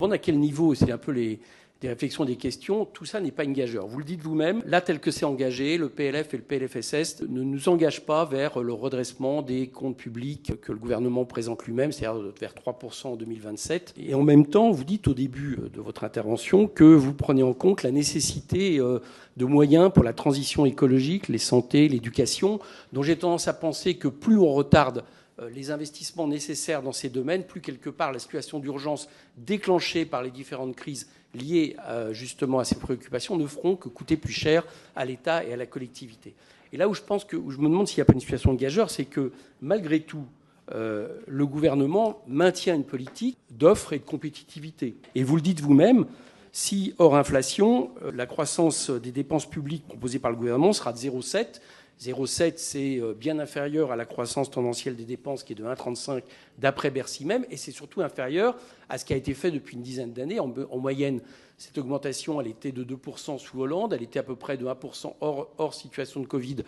À quel niveau, c'est un peu des réflexions, des questions, tout ça n'est pas une gageure. Vous le dites vous-même, là, tel que c'est engagé, le PLF et le PLFSS ne nous engagent pas vers le redressement des comptes publics que le gouvernement présente lui-même, c'est-à-dire vers 3% en 2027. Et en même temps, vous dites au début de votre intervention que vous prenez en compte la nécessité de moyens pour la transition écologique, les santé, l'éducation, dont j'ai tendance à penser que plus on retarde les investissements nécessaires dans ces domaines, plus quelque part la situation d'urgence déclenchée par les différentes crises liées justement à ces préoccupations ne feront que coûter plus cher à l'État et à la collectivité. Et là où je me demande s'il n'y a pas une situation de gageure, c'est que malgré tout, le gouvernement maintient une politique d'offre et de compétitivité. Et vous le dites vous-même, si hors inflation, la croissance des dépenses publiques proposée par le gouvernement sera de 0,7. 0,7, c'est bien inférieur à la croissance tendancielle des dépenses qui est de 1,35 d'après Bercy même, et c'est surtout inférieur à ce qui a été fait depuis une dizaine d'années. En moyenne, cette augmentation, elle était de 2% sous Hollande, elle était à peu près de 1% hors situation de Covid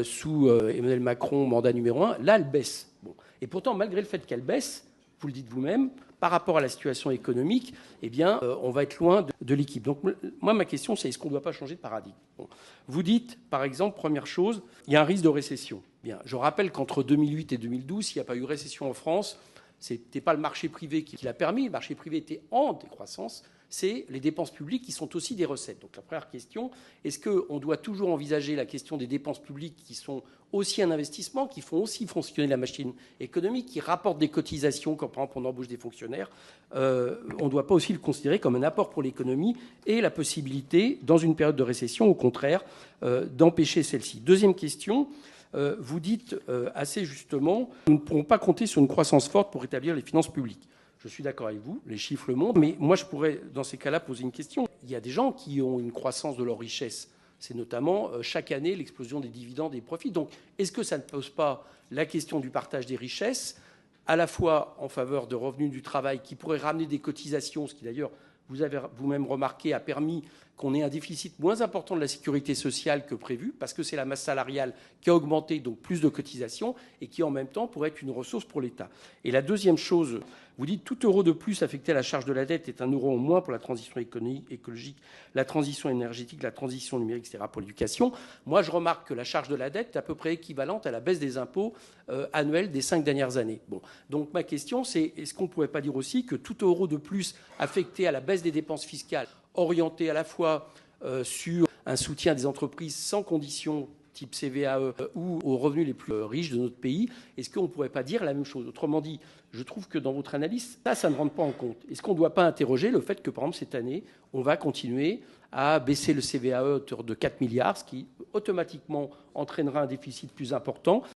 sous Emmanuel Macron, mandat numéro 1. Là, elle baisse. Bon. Et pourtant, malgré le fait qu'elle baisse, vous le dites vous-même, par rapport à la situation économique, eh bien, on va être loin de l'équipe. Donc, moi, ma question, c'est est-ce qu'on ne doit pas changer de paradigme ? Bon. Vous dites, par exemple, première chose, il y a un risque de récession. Bien, je rappelle qu'entre 2008 et 2012, s'il n'y a pas eu récession en France, ce n'était pas le marché privé qui l'a permis, le marché privé était en décroissance, c'est les dépenses publiques qui sont aussi des recettes. Donc la première question, est-ce qu'on doit toujours envisager la question des dépenses publiques qui sont aussi un investissement, qui font aussi fonctionner la machine économique, qui rapportent des cotisations, quand par exemple on embauche des fonctionnaires, on ne doit pas aussi le considérer comme un apport pour l'économie et la possibilité, dans une période de récession, au contraire, d'empêcher celle-ci. Deuxième question, vous dites assez justement, nous ne pourrons pas compter sur une croissance forte pour rétablir les finances publiques. Je suis d'accord avec vous, les chiffres le montrent, mais moi je pourrais dans ces cas-là poser une question. Il y a des gens qui ont une croissance de leur richesse. C'est notamment chaque année l'explosion des dividendes et des profits. Donc est-ce que ça ne pose pas la question du partage des richesses, à la fois en faveur de revenus du travail qui pourraient ramener des cotisations, ce qui d'ailleurs, vous avez vous-même remarqué, a permis qu'on ait un déficit moins important de la sécurité sociale que prévu, parce que c'est la masse salariale qui a augmenté, donc plus de cotisations, et qui en même temps pourrait être une ressource pour l'État. Et la deuxième chose, vous dites tout euro de plus affecté à la charge de la dette est un euro en moins pour la transition écologique, la transition énergétique, la transition numérique, etc. pour l'éducation. Moi, je remarque que la charge de la dette est à peu près équivalente à la baisse des impôts annuels des 5 dernières années. Bon. Donc ma question, c'est est-ce qu'on ne pourrait pas dire aussi que tout euro de plus affecté à la baisse des dépenses fiscales, orienté à la fois sur un soutien des entreprises sans conditions type CVAE ou aux revenus les plus riches de notre pays, est-ce qu'on ne pourrait pas dire la même chose ? Autrement dit, je trouve que dans votre analyse, ça ne rentre pas en compte. Est-ce qu'on ne doit pas interroger le fait que, par exemple, cette année, on va continuer à baisser le CVAE à hauteur de 4 milliards, ce qui automatiquement entraînera un déficit plus important ?